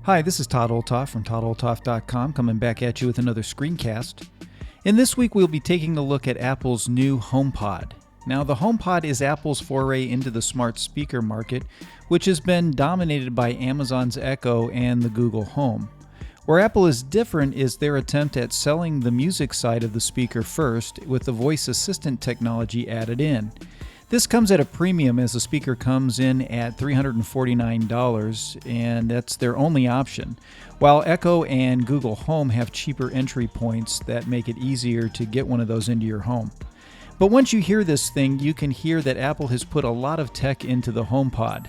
Hi, this is Todd Olthoff from toddolthoff.com coming back at you with another screencast. In this week, we'll be taking a look at Apple's new HomePod. Now, the HomePod is Apple's foray into the smart speaker market, which has been dominated by Amazon's Echo and the Google Home. Where Apple is different is their attempt at selling the music side of the speaker first, with the voice assistant technology added in. This comes at a premium as the speaker comes in at $349, and that's their only option, while Echo and Google Home have cheaper entry points that make it easier to get one of those into your home. But once you hear this thing, you can hear that Apple has put a lot of tech into the HomePod.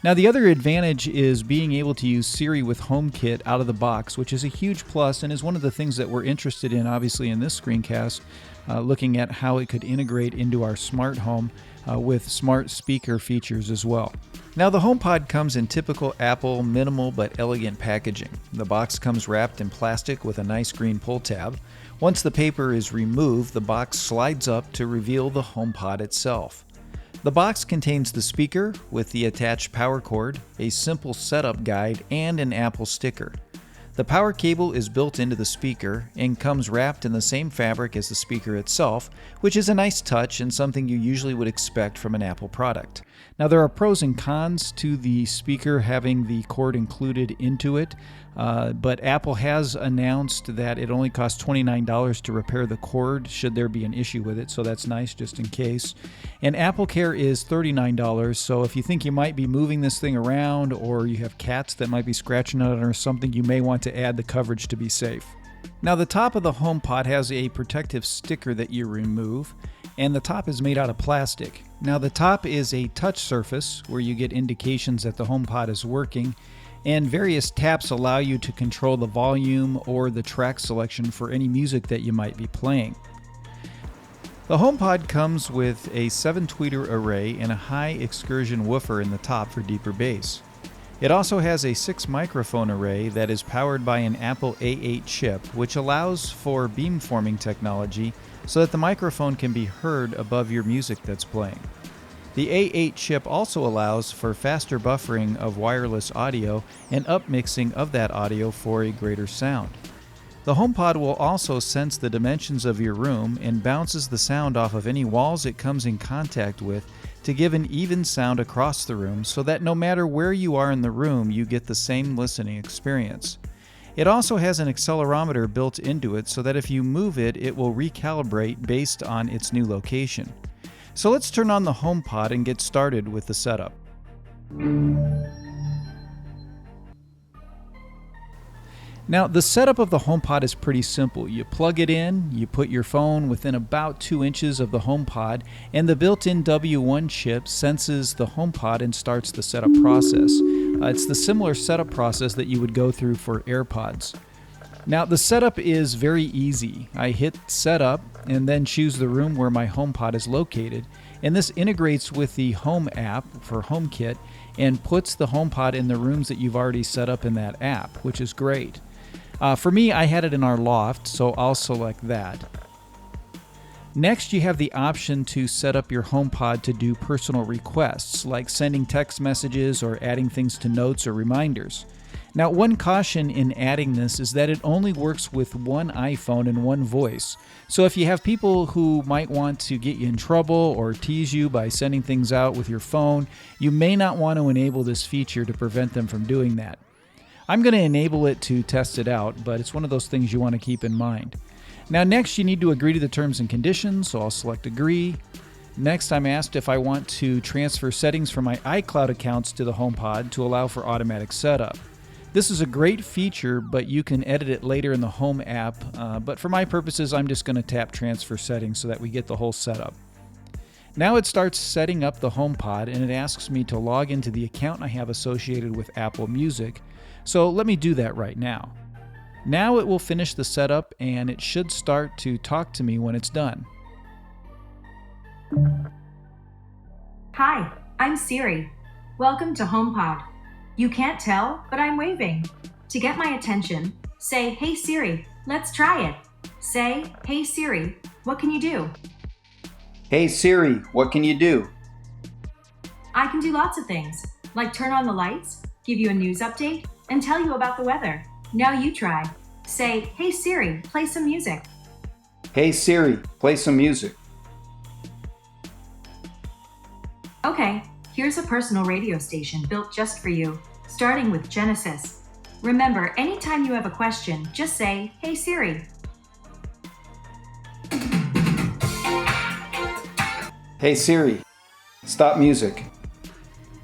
Now, the other advantage is being able to use Siri with HomeKit out of the box, which is a huge plus and is one of the things that we're interested in, obviously, in this screencast, looking at how it could integrate into our smart home with smart speaker features as well. Now, the HomePod comes in typical Apple minimal but elegant packaging. The box comes wrapped in plastic with a nice green pull tab. Once the paper is removed, the box slides up to reveal the HomePod itself. The box contains the speaker with the attached power cord, a simple setup guide, and an Apple sticker. The power cable is built into the speaker and comes wrapped in the same fabric as the speaker itself, which is a nice touch and something you usually would expect from an Apple product. Now, there are pros and cons to the speaker having the cord included into it, but Apple has announced that it only costs $29 to repair the cord should there be an issue with it, so that's nice just in case. And Apple Care is $39, so if you think you might be moving this thing around or you have cats that might be scratching on it or something, you may want to add the coverage to be safe. Now, the top of the HomePod has a protective sticker that you remove, and the top is made out of plastic. Now, the top is a touch surface where you get indications that the HomePod is working, and various taps allow you to control the volume or the track selection for any music that you might be playing. The HomePod comes with a 7-tweeter array and a high excursion woofer in the top for deeper bass. It also has a 6-microphone array that is powered by an Apple A8 chip, which allows for beamforming technology so that the microphone can be heard above your music that's playing. The A8 chip also allows for faster buffering of wireless audio and upmixing of that audio for a greater sound. The HomePod will also sense the dimensions of your room and bounces the sound off of any walls it comes in contact with to give an even sound across the room so that no matter where you are in the room, you get the same listening experience. It also has an accelerometer built into it so that if you move it, it will recalibrate based on its new location. So let's turn on the HomePod and get started with the setup. Now, the setup of the HomePod is pretty simple. You plug it in, you put your phone within about 2 inches of the HomePod, and the built-in W1 chip senses the HomePod and starts the setup process. It's the similar setup process that you would go through for AirPods. Now, the setup is very easy. I hit setup and then choose the room where my HomePod is located, and this integrates with the Home app for HomeKit and puts the HomePod in the rooms that you've already set up in that app, which is great. For me, I had it in our loft, so I'll select that. Next, you have the option to set up your HomePod to do personal requests, like sending text messages or adding things to notes or reminders. Now, one caution in adding this is that it only works with one iPhone and one voice. So if you have people who might want to get you in trouble or tease you by sending things out with your phone, you may not want to enable this feature to prevent them from doing that. I'm going to enable it to test it out, but it's one of those things you want to keep in mind. Now, next you need to agree to the terms and conditions, so I'll select agree. Next, I'm asked if I want to transfer settings from my iCloud accounts to the HomePod to allow for automatic setup. This is a great feature, but you can edit it later in the Home app, but for my purposes, I'm just going to tap transfer settings so that we get the whole setup. Now it starts setting up the HomePod, and it asks me to log into the account I have associated with Apple Music, so let me do that right now. Now it will finish the setup, and it should start to talk to me when it's done. Hi, I'm Siri. Welcome to HomePod. You can't tell, but I'm waving. To get my attention, say, "Hey Siri, let's try it." Say, "Hey Siri, what can you do?" Hey Siri, what can you do? I can do lots of things, like turn on the lights, give you a news update, and tell you about the weather. Now you try. Say, "Hey Siri, play some music." Hey Siri, play some music. Okay, here's a personal radio station built just for you, starting with Genesis. Remember, anytime you have a question, just say, "Hey Siri." Hey Siri, stop music.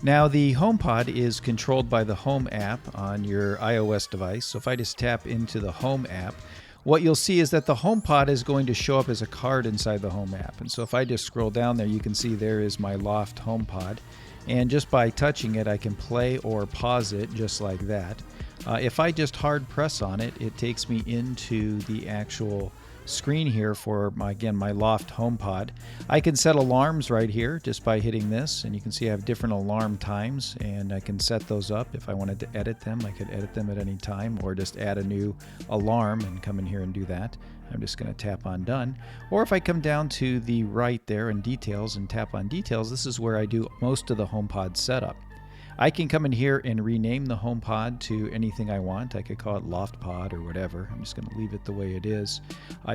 Now the HomePod is controlled by the Home app on your iOS device. So if I just tap into the Home app, what you'll see is that the HomePod is going to show up as a card inside the Home app. And so if I just scroll down there, you can see there is my Loft HomePod. And just by touching it, I can play or pause it just like that. If I just hard press on it, it takes me into the actual screen here for my Loft HomePod. I can set alarms right here just by hitting this, and you can see I have different alarm times, and I can set those up. If I wanted to edit them, I could edit them at any time, or just add a new alarm and come in here and do that. I'm just going to tap on done. Or if I come down to the right there in details and tap on details, this is where I do most of the HomePod setup. I can come in here and rename the HomePod to anything I want. I could call it LoftPod or whatever. I'm just going to leave it the way it is.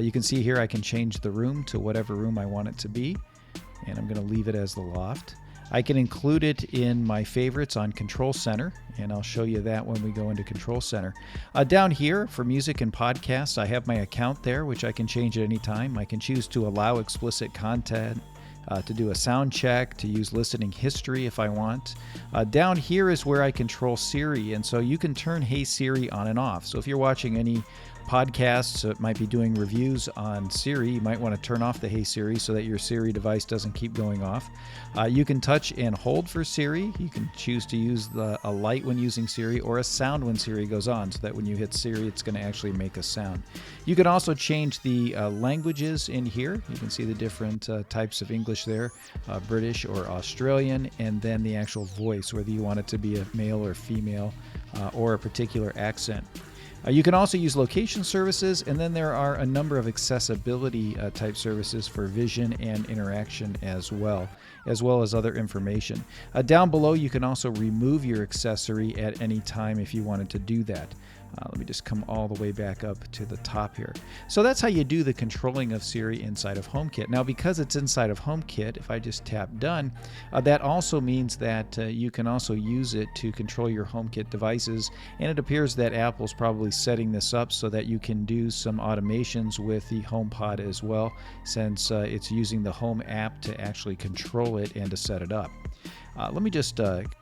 You can see here I can change the room to whatever room I want it to be, and I'm going to leave it as the loft. I can include it in my favorites on Control Center, and I'll show you that when we go into Control Center. Down here for music and podcasts, I have my account there, which I can change at any time. I can choose to allow explicit content, to do a sound check, to use listening history if I want. Down here is where I control Siri, and so you can turn Hey Siri on and off. So if you're watching any podcasts that might be doing reviews on Siri, you might want to turn off the Hey Siri so that your Siri device doesn't keep going off. You can touch and hold for Siri. You can choose to use a light when using Siri or a sound when Siri goes on, so that when you hit Siri, it's going to actually make a sound. You can also change the languages in here. You can see the different types of English there, British or Australian, and then the actual voice, whether you want it to be a male or female or a particular accent. You can also use location services, and then there are a number of accessibility type services for vision and interaction as well as other information. Down below, you can also remove your accessory at any time if you wanted to do that. Let me just come all the way back up to the top here. So that's how you do the controlling of Siri inside of HomeKit. Now, because it's inside of HomeKit, if I just tap done, that also means that you can also use it to control your HomeKit devices. And it appears that Apple's probably setting this up so that you can do some automations with the HomePod as well, since it's using the Home app to actually control it and to set it up. Let me just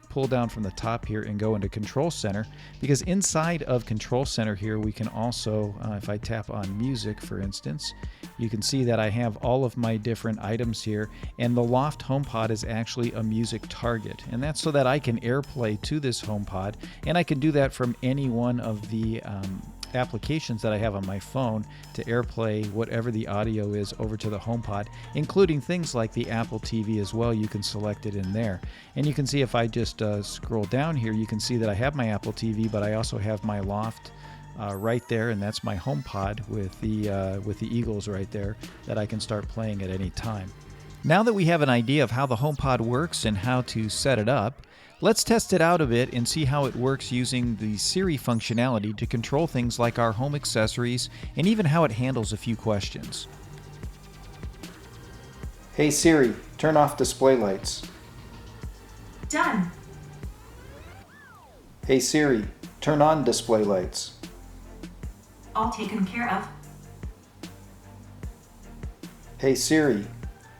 pull down from the top here and go into Control Center, because inside of Control Center here we can also, if I tap on music for instance, you can see that I have all of my different items here, and the Loft HomePod is actually a music target, and that's so that I can AirPlay to this HomePod, and I can do that from any one of the applications that I have on my phone to AirPlay whatever the audio is over to the HomePod, including things like the Apple TV as well. You can select it in there, and you can see if I just scroll down here, you can see that I have my Apple TV, but I also have my Loft right there, and that's my HomePod with the Eagles right there that I can start playing at any time. Now that we have an idea of how the HomePod works and how to set it up, let's test it out a bit and see how it works using the Siri functionality to control things like our home accessories and even how it handles a few questions. Hey Siri, turn off display lights. Done. Hey Siri, turn on display lights. All taken care of. Hey Siri,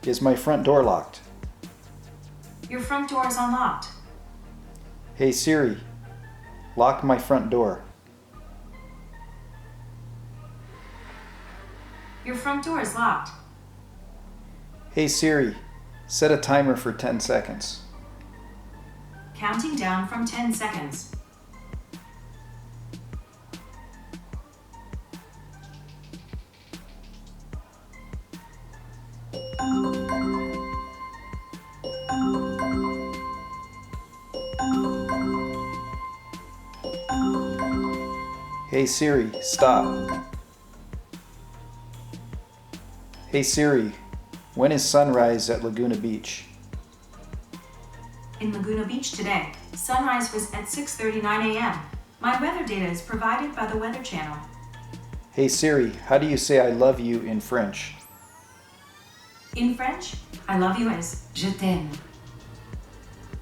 is my front door locked? Your front door is unlocked. Hey Siri, lock my front door. Your front door is locked. Hey Siri, set a timer for 10 seconds. Counting down from 10 seconds. Hey Siri, stop. Hey Siri, when is sunrise at Laguna Beach? In Laguna Beach today, sunrise was at 6:39 a.m. My weather data is provided by the Weather Channel. Hey Siri, how do you say I love you in French? In French, I love you as je t'aime.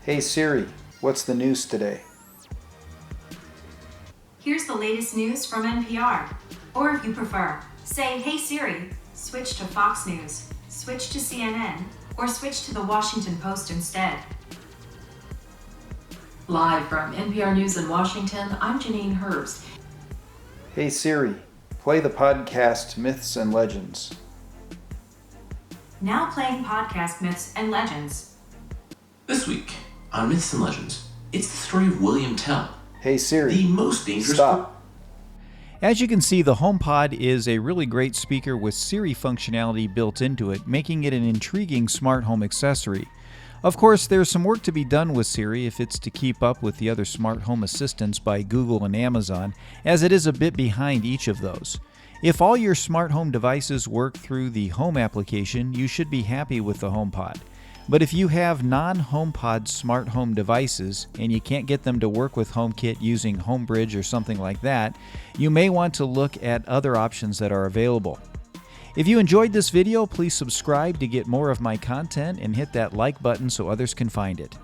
Hey Siri, what's the news today? Here's the latest news from NPR. Or if you prefer, say, hey Siri, switch to Fox News, switch to CNN, or switch to the Washington Post instead. Live from NPR News in Washington, I'm Janine Herbst. Hey Siri, play the podcast Myths and Legends. Now playing podcast Myths and Legends. This week on Myths and Legends, it's the story of William Tell, Hey Siri, the most dangerous... stop. As you can see, the HomePod is a really great speaker with Siri functionality built into it, making it an intriguing smart home accessory. Of course, there's some work to be done with Siri if it's to keep up with the other smart home assistants by Google and Amazon, as it is a bit behind each of those. If all your smart home devices work through the Home application, you should be happy with the HomePod. But if you have non-HomePod smart home devices and you can't get them to work with HomeKit using HomeBridge or something like that, you may want to look at other options that are available. If you enjoyed this video, please subscribe to get more of my content and hit that like button so others can find it.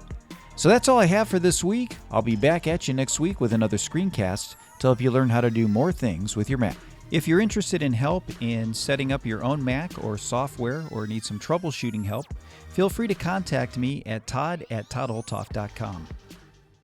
So that's all I have for this week. I'll be back at you next week with another screencast to help you learn how to do more things with your Mac. If you're interested in help in setting up your own Mac or software or need some troubleshooting help, feel free to contact me at todd@toddolthoff.com.